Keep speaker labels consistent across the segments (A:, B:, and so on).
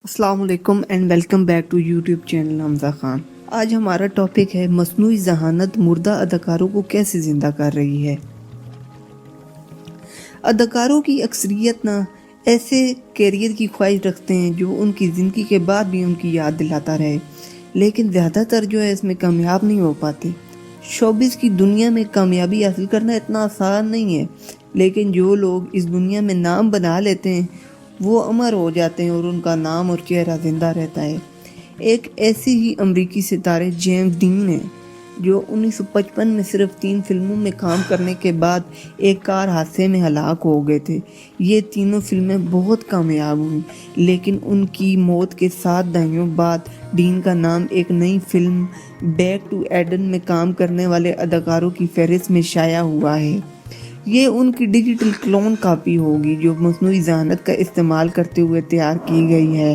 A: السلام علیکم and welcome back to YouTube channel Hamza Khan. آج ہمارا ٹاپک ہے مصنوعی ذہانت مردہ اداکاروں کو کیسے زندہ کر رہی ہے۔ اداکاروں کی اکثریت نہ ایسے کیریئر کی خواہش رکھتے ہیں جو ان کی زندگی کے بعد بھی ان کی یاد دلاتا رہے، لیکن زیادہ تر جو ہے اس میں کامیاب نہیں ہو پاتے۔ شوبز کی دنیا میں کامیابی حاصل کرنا اتنا آسان نہیں ہے، لیکن جو لوگ اس دنیا میں نام بنا لیتے ہیں وہ امر ہو جاتے ہیں اور ان کا نام اور چہرہ زندہ رہتا ہے۔ ایک ایسے ہی امریکی ستارے جیمز ڈین ہیں جو 1955 میں صرف 3 فلموں میں کام کرنے کے بعد ایک کار حادثے میں ہلاک ہو گئے تھے۔ یہ تینوں فلمیں بہت کامیاب ہوئیں، لیکن ان کی موت کے 7 دہائیوں بعد ڈین کا نام ایک نئی فلم بیک ٹو ایڈن میں کام کرنے والے اداکاروں کی فہرست میں شائع ہوا ہے۔ یہ ان کی ڈیجیٹل کلون کاپی ہوگی جو مصنوعی ذہانت کا استعمال کرتے ہوئے تیار کی گئی ہے،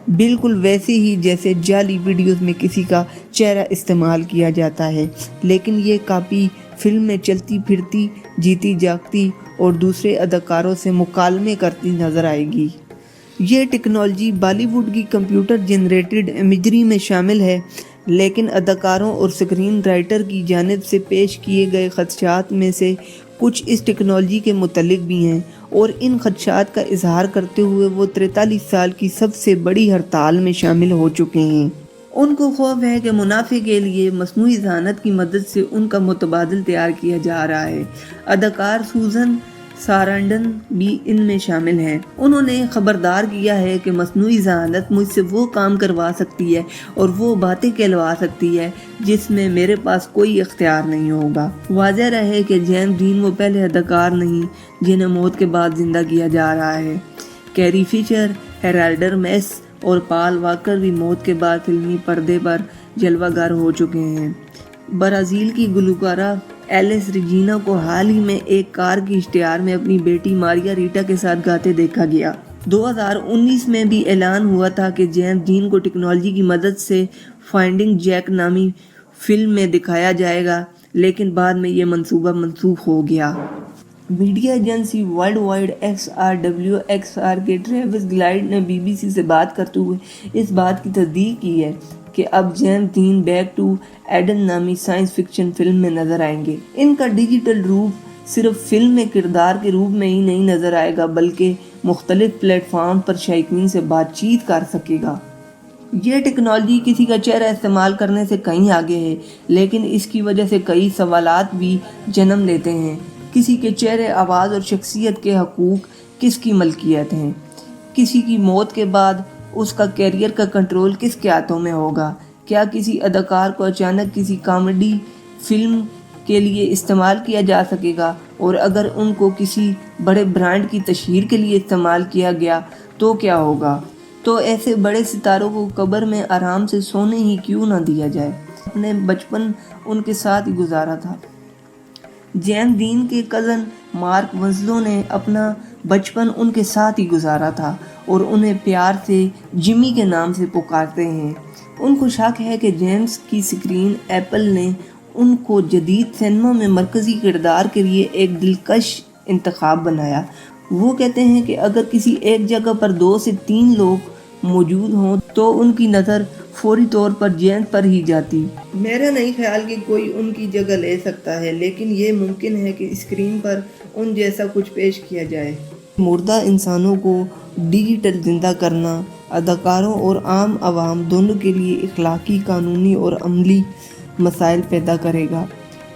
A: بالکل ویسے ہی جیسے جعلی ویڈیوز میں کسی کا چہرہ استعمال کیا جاتا ہے، لیکن یہ کاپی فلم میں چلتی پھرتی، جیتی جاگتی اور دوسرے اداکاروں سے مکالمے کرتی نظر آئے گی۔ یہ ٹیکنالوجی بالی ووڈ کی کمپیوٹر جنریٹڈ امیجری میں شامل ہے، لیکن اداکاروں اور سکرین رائٹر کی جانب سے پیش کیے گئے خدشات میں سے کچھ اس ٹیکنالوجی کے متعلق بھی ہیں، اور ان خدشات کا اظہار کرتے ہوئے وہ 43 سال کی سب سے بڑی ہڑتال میں شامل ہو چکے ہیں۔ ان کو خوف ہے کہ منافع کے لیے مصنوعی ذہانت کی مدد سے ان کا متبادل تیار کیا جا رہا ہے۔ اداکار سوزن سارانڈن بھی ان میں شامل ہیں۔ انہوں نے خبردار کیا ہے کہ مصنوعی ذہانت مجھ سے وہ کام کروا سکتی ہے اور وہ باتیں کہلوا سکتی ہے جس میں میرے پاس کوئی اختیار نہیں ہوگا۔ واضح رہے کہ جیمز ڈین وہ پہلے اداکار نہیں جنہیں موت کے بعد زندہ کیا جا رہا ہے۔ کیری فشر، ہیرالڈ میس اور پال واکر بھی موت کے بعد فلمی پردے پر جلوہ گر ہو چکے ہیں۔ برازیل کی گلوکارہ ایلس ریجینا کو حال ہی میں ایک کار کی اشتہار میں اپنی بیٹی ماریا ریٹا کے ساتھ گاتے دیکھا گیا۔ 2019 میں بھی اعلان ہوا تھا کہ جیمز ڈین کو ٹیکنالوجی کی مدد سے فائنڈنگ جیک نامی فلم میں دکھایا جائے گا، لیکن بعد میں یہ منصوبہ منسوخ ہو گیا۔ Media agency world wide XR کے ٹریوس گلائڈ نے BBC سے بات کرتے ہوئے اس بات کی تصدیق کی ہے کہ اب James Dean back to Eden نامی سائنس فکشن فلم میں نظر آئیں گے۔ ان کا ڈیجیٹل روپ صرف فلم میں کردار کے روپ میں ہی نہیں نظر آئے گا، بلکہ مختلف پلیٹ فارم پر شائقین سے بات چیت کر سکے گا۔ یہ ٹیکنالوجی کسی کا چہرہ استعمال کرنے سے کہیں آگے ہے، لیکن اس کی وجہ سے کئی سوالات بھی جنم لیتے ہیں۔ کسی کے چہرے، آواز اور شخصیت کے حقوق کس کی ملکیت ہیں؟ کسی کی موت کے بعد اس کا کیریئر کا کنٹرول کس کے ہاتھوں میں ہوگا؟ کیا کسی اداکار کو اچانک کسی کامیڈی فلم کے لیے استعمال کیا جا سکے گا، اور اگر ان کو کسی بڑے برانڈ کی تشہیر کے لیے استعمال کیا گیا تو کیا ہوگا؟ تو ایسے بڑے ستاروں کو قبر میں آرام سے سونے ہی کیوں نہ دیا جائے؟ اپنے بچپن ان کے ساتھ ہی گزارا تھا۔ جیمز ڈین کے کزن مارک ونسلو نے اپنا بچپن ان کے ساتھ ہی گزارا تھا اور انہیں پیار سے جمی کے نام سے پکارتے ہیں۔ ان کو شک ہے کہ جیمز کی اسکرین ایپل نے ان کو جدید سینما میں مرکزی کردار کے لیے ایک دلکش انتخاب بنایا۔ وہ کہتے ہیں کہ اگر کسی ایک جگہ پر 2 سے 3 لوگ موجود ہوں تو ان کی نظر فوری طور پر جیمز پر ہی جاتی۔ میرا نہیں خیال کہ کوئی ان کی جگہ لے سکتا ہے، لیکن یہ ممکن ہے کہ اسکرین پر ان جیسا کچھ پیش کیا جائے۔ مردہ انسانوں کو ڈیجیٹل زندہ کرنا اداکاروں اور عام عوام دونوں کے لیے اخلاقی، قانونی اور عملی مسائل پیدا کرے گا۔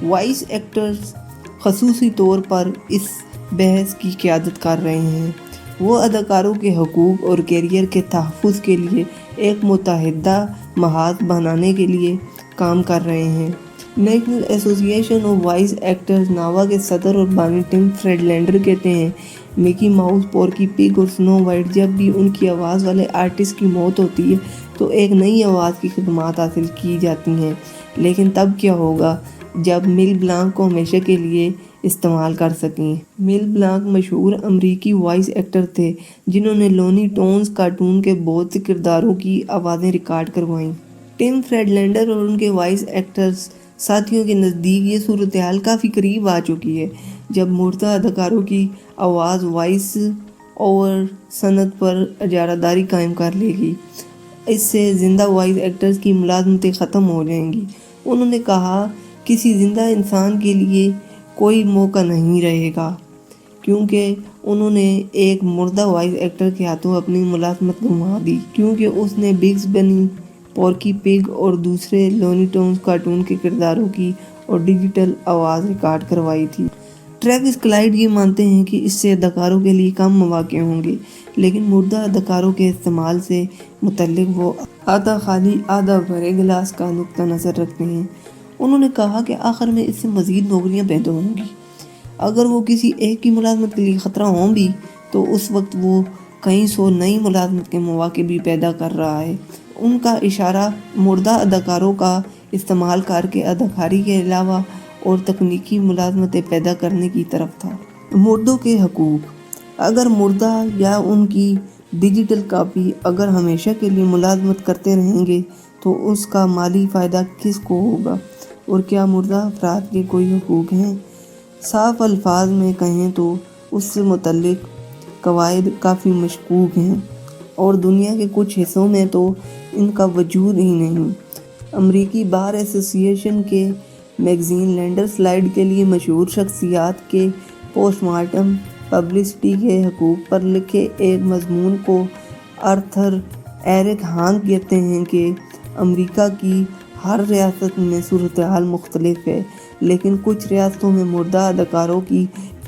A: وائس ایکٹرز خصوصی طور پر اس بحث کی قیادت کر رہے ہیں۔ وہ اداکاروں کے حقوق اور کیریئر کے تحفظ کے لیے ایک متحدہ محاذ بنانے کے لیے کام کر رہے ہیں۔ نیشنل ایسوسی ایشن آف وائس ایکٹرز ناوا کے صدر اور بانی ٹم فریڈلینڈر کہتے ہیں، مکی ماؤس، پورکی پگ اور سنو وائٹ، جب بھی ان کی آواز والے آرٹسٹ کی موت ہوتی ہے تو ایک نئی آواز کی خدمات حاصل کی جاتی ہیں، لیکن تب کیا ہوگا جب مل بلانک کو ہمیشہ کے لیے استعمال کر سکیں؟ مل بلانک مشہور امریکی وائس ایکٹر تھے جنہوں نے لونی ٹونز کارٹون کے بہت سے کرداروں کی آوازیں ریکارڈ کروائیں۔ ٹم فریڈلینڈر اور ان کے وائس ایکٹرز ساتھیوں کے نزدیک یہ صورتحال کافی قریب آ چکی ہے، جب مردہ اداکاروں کی آواز وائس اور صنعت پر اجارہ داری قائم کر لے گی۔ اس سے زندہ وائس ایکٹرز کی ملازمتیں ختم ہو جائیں گی۔ انہوں نے کہا کسی زندہ انسان کے لیے کوئی موقع نہیں رہے گا، کیونکہ انہوں نے ایک مردہ وائس ایکٹر کے ہاتھوں اپنی ملازمت گنوا دی، کیونکہ اس نے بگز بنی، پورکی پگ اور دوسرے لونی ٹونز کارٹون کے کرداروں کی اور ڈیجیٹل آواز ریکارڈ کروائی تھی۔ ٹریوس کلائڈ یہ مانتے ہیں کہ اس سے اداکاروں کے لیے کم مواقع ہوں گے، لیکن مردہ اداکاروں کے استعمال سے متعلق وہ آدھا خالی آدھا بھرے گلاس کا نقطہ نظر رکھتے ہیں۔ انہوں نے کہا کہ آخر میں اس سے مزید نوکریاں پیدا ہوں گی۔ اگر وہ کسی ایک کی ملازمت کے لیے خطرہ ہوں بھی تو اس وقت وہ کئی سو نئی ملازمت کے مواقع بھی پیدا کر رہا ہے۔ ان کا اشارہ مردہ اداکاروں کا استعمال کر کے اداکاری کے علاوہ اور تکنیکی ملازمتیں پیدا کرنے کی طرف تھا۔ مردوں کے حقوق۔ اگر مردہ یا ان کی ڈیجیٹل کاپی اگر ہمیشہ کے لیے ملازمت کرتے رہیں گے تو اس کا مالی فائدہ کس کو ہوگا، اور کیا مردہ افراد کے کوئی حقوق ہیں؟ صاف الفاظ میں کہیں تو اس سے متعلق قواعد کافی مشکوک ہیں، اور دنیا کے کچھ حصوں میں تو ان کا وجود ہی نہیں۔ امریکی بار ایسوسی ایشن کے میگزین لینڈر سلائڈ کے لیے مشہور شخصیات کے پوسٹ مارٹم پبلسٹی کے حقوق پر لکھے ایک مضمون کو آرتھر ایرک ہان کہتے ہیں کہ امریکہ کی ہر ریاست میں صورتحال مختلف ہے، لیکن کچھ ریاستوں میں مردہ اداکاروں کی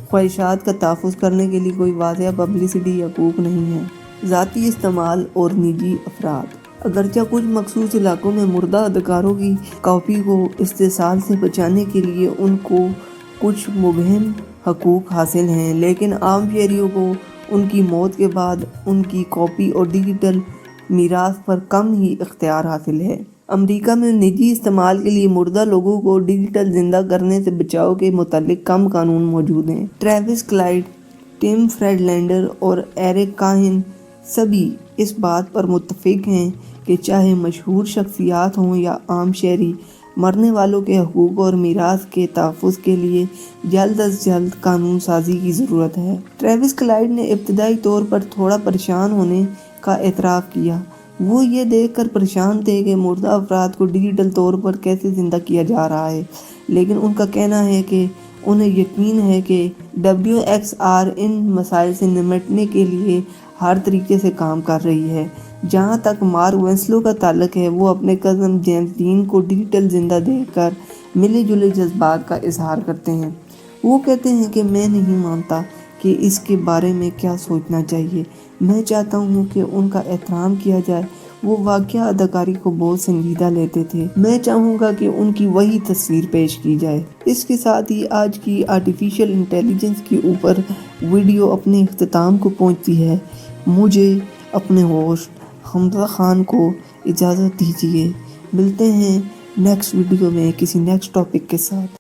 A: خواہشات کا تحفظ کرنے کے لیے کوئی واضح پبلسٹی حقوق نہیں ہے۔ ذاتی استعمال اور نجی افراد۔ اگرچہ کچھ مخصوص علاقوں میں مردہ اداکاروں کی کاپی کو استحصال سے بچانے کے لیے ان کو کچھ مبہم حقوق حاصل ہیں، لیکن عام شہریوں کو ان کی موت کے بعد ان کی کاپی اور ڈیجیٹل میراث پر کم ہی اختیار حاصل ہے۔ امریکہ میں نجی استعمال کے لیے مردہ لوگوں کو ڈیجیٹل زندہ کرنے سے بچاؤ کے متعلق کم قانون موجود ہیں۔ ٹریوس کلائڈ، ٹم فریڈلینڈر اور ایرک کاہن سبھی اس بات پر متفق ہیں کہ چاہے مشہور شخصیات ہوں یا عام شہری، مرنے والوں کے حقوق اور میراث کے تحفظ کے لیے جلد از جلد قانون سازی کی ضرورت ہے۔ ٹریوس کلائڈ نے ابتدائی طور پر تھوڑا پریشان ہونے کا اعتراف کیا۔ وہ یہ دیکھ کر پریشان تھے کہ مردہ افراد کو ڈیجیٹل طور پر کیسے زندہ کیا جا رہا ہے، لیکن ان کا کہنا ہے کہ انہیں یقین ہے کہ WXR ان مسائل سے نمٹنے کے لیے ہر طریقے سے کام کر رہی ہے۔ جہاں تک مارک وینسلو کا تعلق ہے، وہ اپنے کزن جیمز ڈین کو ڈیجیٹل زندہ دیکھ کر ملے جلے جذبات کا اظہار کرتے ہیں۔ وہ کہتے ہیں کہ میں نہیں مانتا کہ اس کے بارے میں کیا سوچنا چاہیے۔ میں چاہتا ہوں کہ ان کا احترام کیا جائے۔ وہ واقعہ اداکاری کو بہت سنجیدہ لیتے تھے۔ میں چاہوں گا کہ ان کی وہی تصویر پیش کی جائے۔ اس کے ساتھ ہی آج کی آرٹیفیشل انٹیلیجنس کے اوپر ویڈیو اپنے اختتام کو پہنچتی ہے۔ مجھے اپنے ہوسٹ حمزہ خان کو اجازت دیجیے۔ ملتے ہیں نیکسٹ ویڈیو میں کسی نیکسٹ ٹاپک کے ساتھ۔